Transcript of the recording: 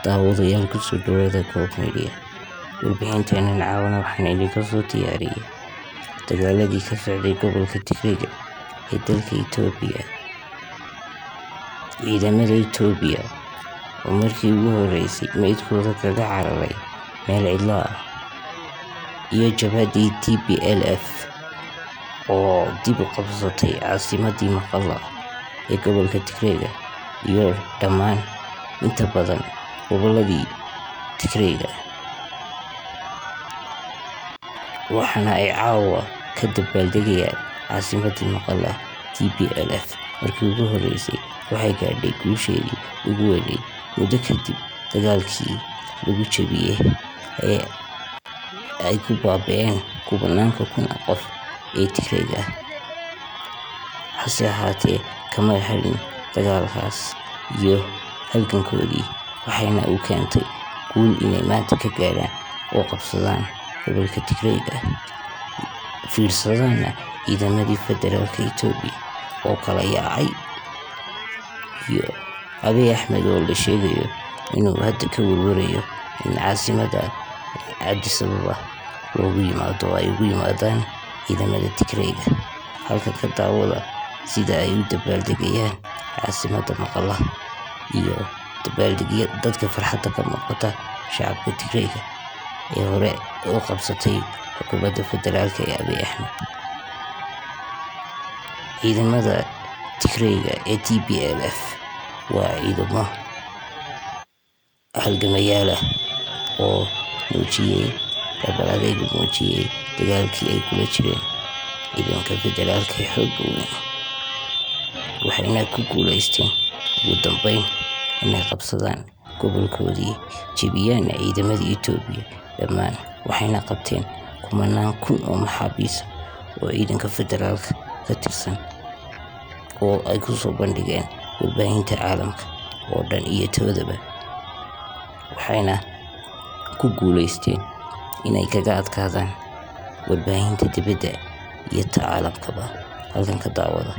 daawadayaal ku soo dhawaada Coop Media. Warbixinteenan caawana waxaan idinka soo diyaariyay dagaaladii ka socday gobolka Tigray ee dalka Itoobiya. Ciidamada Itoobiya oo markii ugu horeysay meydkooda kaga cararay meel cidlo ah, iyo jabhadii TPLF oo dib u qabsatay caasimadii Maqalla ee gobolka Tigray iyo dhammaan inta badan gobolladii Tigray. Waxaana ay caawa ka dabaaldegayaan caasimadii Maqalla. TPLF markii ugu horeysay waxay gaadhay guusheedii ugu weyneyd muddo kadib dagaalkii lagu jabiyey ee ay ku baabi'een kubanaanka kun qof ee Tigray ah. Hase ahaatee kama harin dagaalkaas iyo halgankoodii, waxayna u keentay guul inay maanta ka gaadhaan oo qabsadaan gobolka Tigray, fiirsadaana ciidamadii federaalka Itoobiya oo kala yaacay, iyo Abiy Ahmed oo la sheegayo inuu hadda ka warwarayo in caasimada Addis Ababa loogu yimaado ay ugu yimaadaan ciidamada Tigray. Halka ka daawada sida ay u dabaaldegayaan caasimada Maqalla iyo dabaaldegya dadka farxadda ka muuqata shacabka Tigray ee hore u qabsatay xukuumadda federaalka ee Abiy Ahmed. Ciidamada Tigray ee TPLF waa ciidamo halgamayaal ah oo muujiyey dagaalkii ay kula jireen ciidanka federaalka ee xoogga weyn, waxayna ku guuleysteen ugu dambeyn inay qabsadaan gobolkoodii, jebiyaan ciidamadii Itoobiya dhammaan. Waxayna qabteen kumanaan kun oo maxaabiis oo ciidanka federaalka ka tirsan oo ay ku soo bandhigeen warbaahinta caalamka oo dhan iyo toodaba. Waxayna ku guuleysteen inay kaga adkaadaan warbaahinta dibadda iyo ta caalamkaba. Halkan ka daawada.